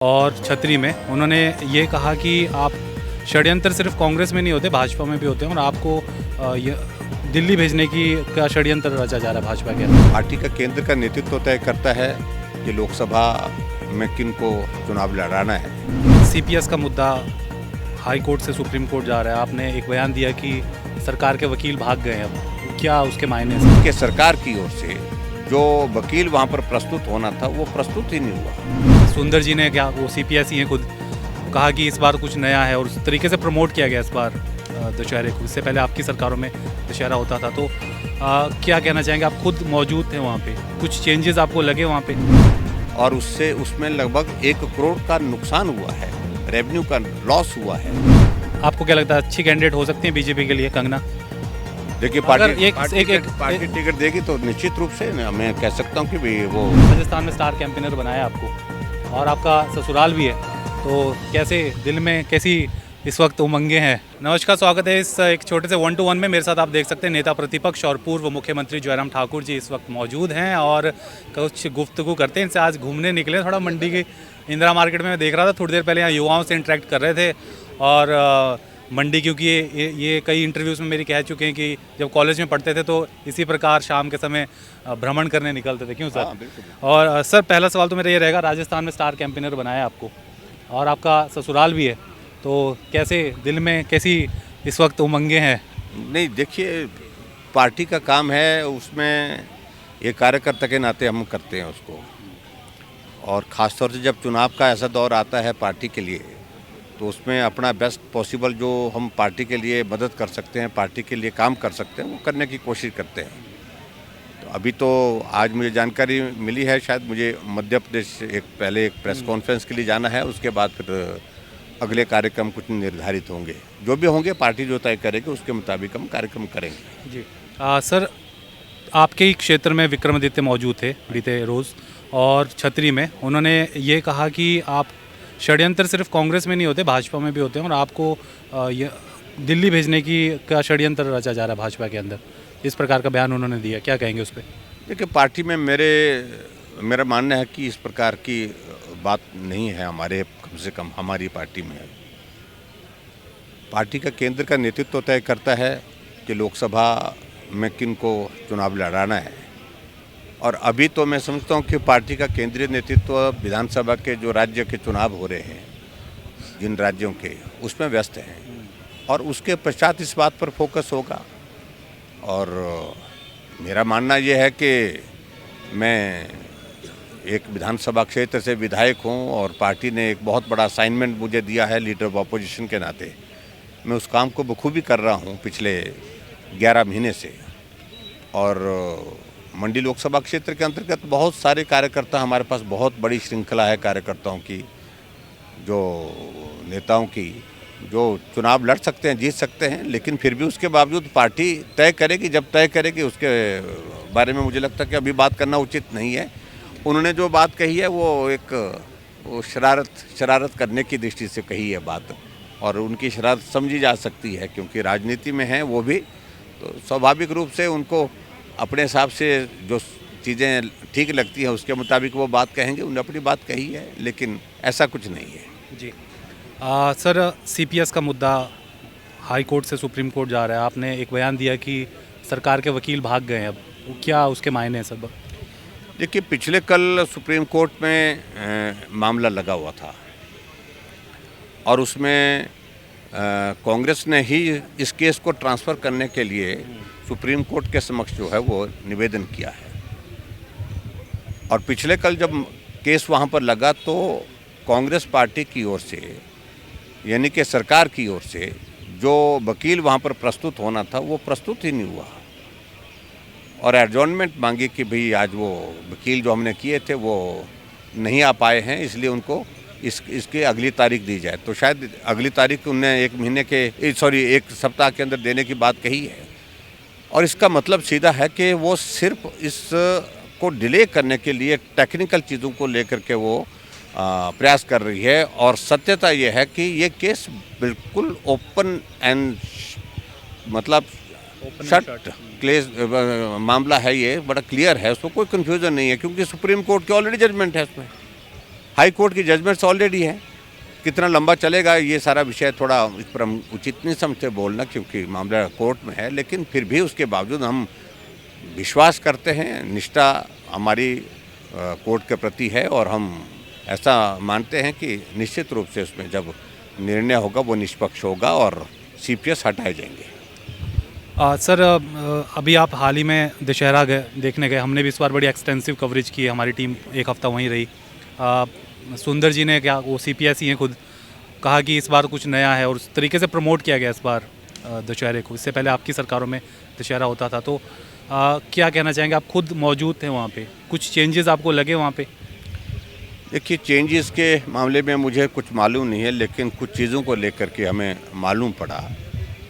और छतरी में उन्होंने ये कहा कि आप षड्यंत्र सिर्फ कांग्रेस में नहीं होते, भाजपा में भी होते हैं और आपको दिल्ली भेजने की का षड्यंत्र रचा जा रहा है भाजपा के अंदर। पार्टी का केंद्र का नेतृत्व तय करता है कि लोकसभा में किन को चुनाव लड़ाना है। सीपीएस का मुद्दा हाई कोर्ट से सुप्रीम कोर्ट जा रहा है। आपने एक बयान दिया कि सरकार के वकील भाग गए हैं, अब क्या उसके मायने हैं? कि सरकार की ओर से जो वकील वहां पर प्रस्तुत होना था वो प्रस्तुत ही नहीं हुआ। सुंदर जी ने क्या, वो सीपीएस ही हैं खुद, कहा कि इस बार कुछ नया है और उस तरीके से प्रमोट किया गया इस बार दशहरे को। इससे पहले आपकी सरकारों में दशहरा होता था, तो क्या कहना चाहेंगे? आप खुद मौजूद थे वहाँ पे, कुछ चेंजेस आपको लगे वहाँ पे? और उसमें लगभग 1 करोड़ का नुकसान हुआ है, रेवेन्यू का लॉस हुआ है। आपको क्या लगता है अच्छी कैंडिडेट हो सकती है बीजेपी के लिए कंगना? देखिए, पार्टी टिकट देगी तो निश्चित रूप से मैं कह सकता हूँ कि भी वो राजस्थान में स्टार कैंपेनर बनाया आपको और आपका ससुराल भी है, तो कैसे दिल में कैसी इस वक्त उमंगे हैं? नमस्कार, स्वागत है इस एक छोटे से 1 to 1 में। मेरे साथ आप देख सकते हैं नेता प्रतिपक्ष और पूर्व मुख्यमंत्री जयराम ठाकुर जी इस वक्त मौजूद हैं और कुछ गुफ्तगू करते हैं इनसे। आज घूमने निकले थोड़ा मंडी की इंदिरा मार्केट में। मैं देख रहा था थोड़ी देर पहले, यहाँ युवाओं से इंटरेक्ट कर रहे थे और मंडी, क्योंकि ये कई इंटरव्यूज़ में मेरी कह चुके हैं कि जब कॉलेज में पढ़ते थे तो इसी प्रकार शाम के समय भ्रमण करने निकलते थे। क्यों सर? हाँ, बिल्कुल। और सर, पहला सवाल तो मेरा ये रहेगा, राजस्थान में स्टार कैंपेनर बनाया आपको और आपका ससुराल भी है, तो कैसे दिल में कैसी इस वक्त उमंगे हैं? नहीं, देखिए, पार्टी का काम है, उसमें एक कार्यकर्ता के नाते हम करते हैं उसको। और ख़ास तौर से जब चुनाव का ऐसा दौर आता है पार्टी के लिए, तो उसमें अपना बेस्ट पॉसिबल जो हम पार्टी के लिए मदद कर सकते हैं, पार्टी के लिए काम कर सकते हैं, वो करने की कोशिश करते हैं। तो अभी तो आज मुझे जानकारी मिली है, शायद मुझे मध्य प्रदेश पहले एक प्रेस कॉन्फ्रेंस के लिए जाना है, उसके बाद फिर अगले कार्यक्रम कुछ निर्धारित होंगे। जो भी होंगे पार्टी जो तय करेगी उसके मुताबिक हम कार्यक्रम करेंगे। जी सर, आपके ही क्षेत्र में विक्रमादित्य मौजूद थे बीते रोज़ और छतरी में उन्होंने ये कहा कि आप षड्यंत्र सिर्फ कांग्रेस में नहीं होते, भाजपा में भी होते हैं और आपको दिल्ली भेजने की का षड्यंत्र रचा जा रहा है भाजपा के अंदर। इस प्रकार का बयान उन्होंने दिया, क्या कहेंगे उस पर? देखिए, पार्टी में मेरा मानना है कि इस प्रकार की बात नहीं है हमारे, कम से कम हमारी पार्टी में। पार्टी का केंद्र का नेतृत्व तय करता है कि लोकसभा में किन को चुनाव लड़ाना है। और अभी तो मैं समझता हूँ कि पार्टी का केंद्रीय नेतृत्व विधानसभा के जो राज्य के चुनाव हो रहे हैं, जिन राज्यों के, उसमें व्यस्त हैं और उसके पश्चात इस बात पर फोकस होगा। और मेरा मानना यह है कि मैं एक विधानसभा क्षेत्र से विधायक हूँ और पार्टी ने एक बहुत बड़ा असाइनमेंट मुझे दिया है लीडर ऑफ अपोजिशन के नाते। मैं उस काम को बखूबी कर रहा हूँ पिछले 11 महीने से। और मंडी लोकसभा क्षेत्र के अंतर्गत बहुत सारे कार्यकर्ता, हमारे पास बहुत बड़ी श्रृंखला है कार्यकर्ताओं की, जो नेताओं की, जो चुनाव लड़ सकते हैं, जीत सकते हैं, लेकिन फिर भी उसके बावजूद पार्टी तय करेगी। जब तय करेगी उसके बारे में मुझे लगता है कि अभी बात करना उचित नहीं है। उन्होंने जो बात कही है वो शरारत करने की दृष्टि से कही है बात, और उनकी शरारत समझी जा सकती है क्योंकि राजनीति में हैं वो भी, तो स्वाभाविक रूप से उनको अपने हिसाब से जो चीज़ें ठीक लगती हैं उसके मुताबिक वो बात कहेंगे। उन्होंने अपनी बात कही है, लेकिन ऐसा कुछ नहीं है। जी सर, सीपीएस का मुद्दा हाई कोर्ट से सुप्रीम कोर्ट जा रहा है। आपने एक बयान दिया कि सरकार के वकील भाग गए हैं, अब क्या उसके मायने हैं सब? देखिए, पिछले कल सुप्रीम कोर्ट में मामला लगा हुआ था और उसमें कांग्रेस ने ही इस केस को ट्रांसफ़र करने के लिए सुप्रीम कोर्ट के समक्ष जो है वो निवेदन किया है। और पिछले कल जब केस वहाँ पर लगा तो कांग्रेस पार्टी की ओर से, यानी कि सरकार की ओर से, जो वकील वहाँ पर प्रस्तुत होना था वो प्रस्तुत ही नहीं हुआ और एडजॉर्नमेंट मांगी कि भाई आज वो वकील जो हमने किए थे वो नहीं आ पाए हैं, इसलिए उनको इसके अगली तारीख दी जाए। तो शायद अगली तारीख उन्हें 1 सप्ताह के अंदर देने की बात कही है। और इसका मतलब सीधा है कि वो सिर्फ इसको डिले करने के लिए टेक्निकल चीज़ों को लेकर के वो प्रयास कर रही है। और सत्यता ये है कि ये केस बिल्कुल ओपन एंड मतलब शट क्लेस मामला है। ये बड़ा क्लियर है, उसमें कोई कन्फ्यूज़न नहीं है क्योंकि सुप्रीम कोर्ट की ऑलरेडी जजमेंट है उसमें। हाई कोर्ट की जजमेंट्स ऑलरेडी हैं। कितना लंबा चलेगा ये सारा विषय थोड़ा इस पर हम उचित नहीं समझते बोलना, क्योंकि मामला कोर्ट में है। लेकिन फिर भी उसके बावजूद हम विश्वास करते हैं, निष्ठा हमारी कोर्ट के प्रति है, और हम ऐसा मानते हैं कि निश्चित रूप से उसमें जब निर्णय होगा वो निष्पक्ष होगा और सीपीएस हटाए जाएंगे। सर, अभी आप हाल ही में दशहरा गए देखने गए, हमने भी इस बार बड़ी एक्सटेंसिव कवरेज की है, हमारी टीम एक हफ़्ता वहीं रही। सुंदर जी ने, क्या वो सीपीएस ही हैं खुद, कहा कि इस बार कुछ नया है और उस तरीके से प्रमोट किया गया इस बार दशहरे को। इससे पहले आपकी सरकारों में दशहरा होता था, तो क्या कहना चाहेंगे? आप खुद मौजूद थे वहाँ पे, कुछ चेंजेस आपको लगे वहाँ पे? देखिए, चेंजेस के मामले में मुझे कुछ मालूम नहीं है, लेकिन कुछ चीज़ों को लेकर के हमें मालूम पड़ा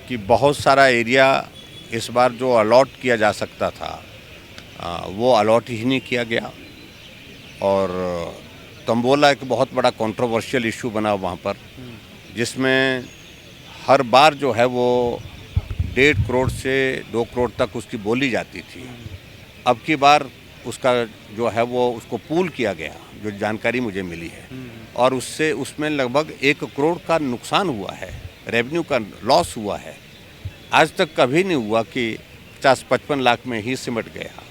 कि बहुत सारा एरिया इस बार जो अलॉट किया जा सकता था वो अलॉट ही नहीं किया गया, और तंबोला एक बहुत बड़ा कंट्रोवर्शियल इशू बना वहाँ पर, जिसमें हर बार जो है वो 1.5 करोड़ से 2 करोड़ तक उसकी बोली जाती थी। अब की बार उसका जो है वो उसको पूल किया गया, जो जानकारी मुझे मिली है, और उसमें लगभग 1 करोड़ का नुकसान हुआ है, रेवेन्यू का लॉस हुआ है। आज तक कभी नहीं हुआ कि 50-55 लाख में ही सिमट गया।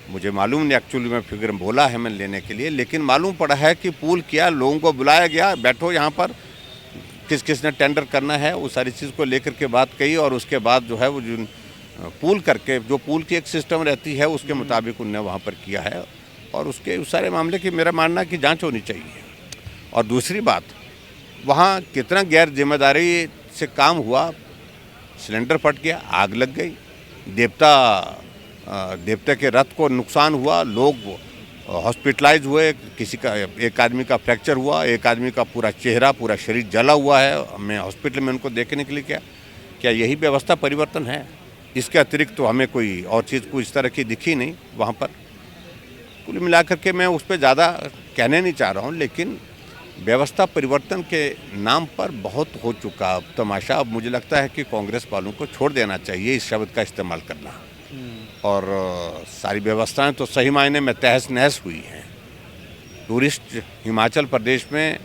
मुझे मालूम नहीं, एक्चुअली में फिगर बोला है मैं लेने के लिए, लेकिन मालूम पड़ा है कि पूल किया, लोगों को बुलाया गया, बैठो यहाँ पर, किस किस ने टेंडर करना है, वो सारी चीज़ को लेकर के बात कही, और उसके बाद जो है वो जो पूल करके, जो पूल की एक सिस्टम रहती है उसके मुताबिक उनने वहाँ पर किया है, और उसके उस सारे मामले की मेरा मानना है कि जांच होनी चाहिए। और दूसरी बात, वहाँ कितना गैर जिम्मेदारी से काम हुआ, सिलेंडर फट गया, आग लग गई, देवता के रथ को नुकसान हुआ, लोग हॉस्पिटलाइज हुए, किसी का, एक आदमी का फ्रैक्चर हुआ, एक आदमी का पूरा चेहरा, पूरा शरीर जला हुआ है। मैं हॉस्पिटल में उनको देखने के लिए क्या यही व्यवस्था परिवर्तन है? इसके अतिरिक्त तो हमें कोई और चीज़ कोई इस तरह की दिखी नहीं वहाँ पर। कुल मिलाकर के मैं उस पर ज़्यादा कहने नहीं चाह रहा हूँ, लेकिन व्यवस्था परिवर्तन के नाम पर बहुत हो चुका अब तमाशा। अब मुझे लगता है कि कांग्रेस वालों को छोड़ देना चाहिए इस शब्द का इस्तेमाल करना, और सारी व्यवस्थाएं तो सही मायने में तहस नहस हुई हैं। टूरिस्ट हिमाचल प्रदेश में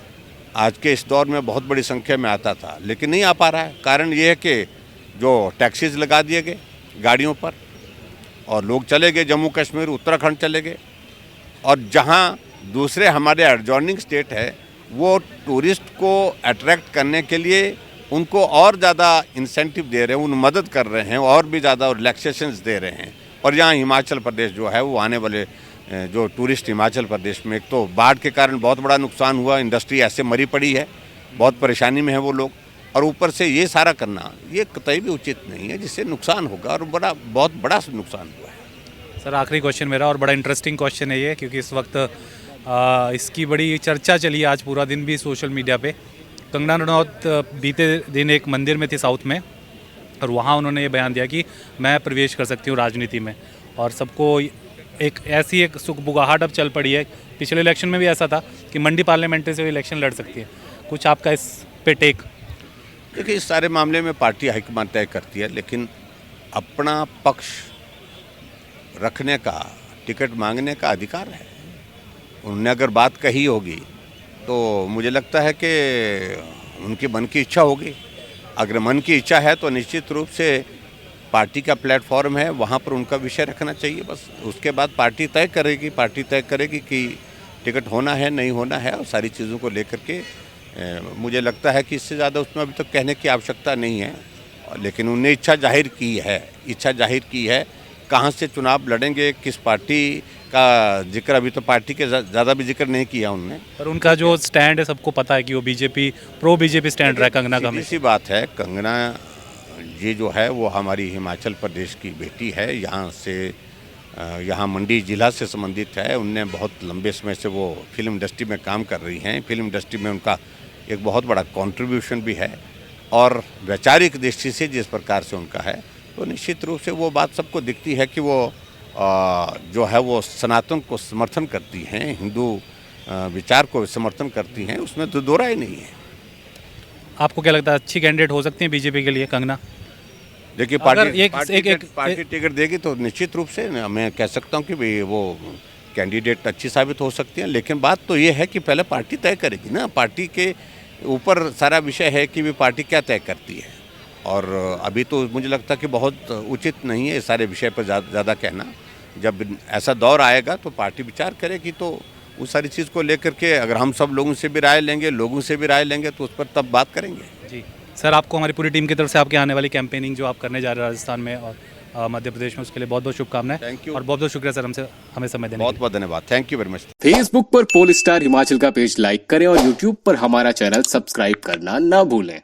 आज के इस दौर में बहुत बड़ी संख्या में आता था, लेकिन नहीं आ पा रहा है। कारण ये है कि जो टैक्सीज लगा दिए गए गाड़ियों पर, और लोग चले गए जम्मू कश्मीर, उत्तराखंड चले गए, और जहां दूसरे हमारे एडजॉर्निंग स्टेट है वो टूरिस्ट को अट्रैक्ट करने के लिए उनको और ज़्यादा इंसेंटिव दे रहे हैं, उन मदद कर रहे हैं, और भी ज़्यादा रिलैक्सेशंस दे रहे हैं। और यहाँ हिमाचल प्रदेश जो है वो आने वाले जो टूरिस्ट हिमाचल प्रदेश में, एक तो बाढ़ के कारण बहुत बड़ा नुकसान हुआ, इंडस्ट्री ऐसे मरी पड़ी है, बहुत परेशानी में है वो लोग, और ऊपर से ये सारा करना ये कतई भी उचित नहीं है, जिससे नुकसान होगा, और बहुत बड़ा नुकसान हुआ है। सर, आखिरी क्वेश्चन मेरा, और बड़ा इंटरेस्टिंग क्वेश्चन है ये, क्योंकि इस वक्त इसकी बड़ी चर्चा चली आज पूरा दिन भी सोशल मीडिया पे। कंगना रनौत बीते दिन एक मंदिर में थी साउथ में, और वहाँ उन्होंने ये बयान दिया कि मैं प्रवेश कर सकती हूँ राजनीति में, और सबको एक ऐसी एक सुखबुगाहट अब चल पड़ी है। पिछले इलेक्शन में भी ऐसा था कि मंडी पार्लियामेंट्री से इलेक्शन लड़ सकती है। कुछ आपका इस पे टेक? देखिए, इस सारे मामले में पार्टी हाईकमान तय करती है, लेकिन अपना पक्ष रखने का, टिकट मांगने का अधिकार है। उन्होंने अगर बात कही होगी तो मुझे लगता है कि उनके मन की इच्छा होगी। अगर मन की इच्छा है तो निश्चित रूप से पार्टी का प्लेटफॉर्म है, वहाँ पर उनका विषय रखना चाहिए बस। उसके बाद पार्टी तय करेगी कि टिकट होना है नहीं होना है, और सारी चीज़ों को लेकर के मुझे लगता है कि इससे ज़्यादा उसमें अभी तक कहने की आवश्यकता नहीं है। लेकिन उन्होंने इच्छा जाहिर की है। कहाँ से चुनाव लड़ेंगे, किस पार्टी का जिक्र अभी तो पार्टी के ज़्यादा भी जिक्र नहीं किया उनने। पर उनका जो स्टैंड है सबको पता है कि वो प्रो बीजेपी स्टैंड रहा है कंगना का। इसी बात है, कंगना जी जो है वो हमारी हिमाचल प्रदेश की बेटी है, यहाँ मंडी जिला से संबंधित है। उनने बहुत लंबे समय से वो फिल्म इंडस्ट्री में काम कर रही हैं। फिल्म इंडस्ट्री में उनका एक बहुत बड़ा कंट्रीब्यूशन भी है, और वैचारिक दृष्टि से जिस प्रकार से उनका है, तो निश्चित रूप से वो बात सबको दिखती है कि वो जो है वो सनातन को समर्थन करती हैं, हिंदू विचार को समर्थन करती हैं, उसमें तो दो राय नहीं है। आपको क्या लगता है अच्छी कैंडिडेट हो सकती है बीजेपी के लिए कंगना? देखिए, पार्टी टिकट देगी तो निश्चित रूप से मैं कह सकता हूँ कि वो कैंडिडेट अच्छी साबित हो सकती हैं, लेकिन बात तो ये है कि पहले पार्टी तय करेगी ना। पार्टी के ऊपर सारा विषय है कि भी पार्टी क्या तय करती है, और अभी तो मुझे लगता है कि बहुत उचित नहीं है इस सारे विषय पर ज़्यादा कहना। जब ऐसा दौर आएगा तो पार्टी विचार करेगी, तो उस सारी चीज़ को लेकर के अगर हम सब लोगों से भी राय लेंगे, लोगों से भी राय लेंगे, तो उस पर तब बात करेंगे। जी सर, आपको हमारी पूरी टीम की तरफ से आपकी आने वाली कैंपेनिंग जो आप करने जा रहे हैं राजस्थान में और मध्य प्रदेश में, उसके लिए बहुत बहुत शुभकामनाएं। Thank you. और बहुत बहुत शुक्रिया सर हमसे हमें समय देने के बहुत लिए। बहुत धन्यवाद। Thank you very much. Facebook पर पोल स्टार हिमाचल का पेज लाइक करें और यूट्यूब पर हमारा चैनल सब्सक्राइब करना ना भूलें।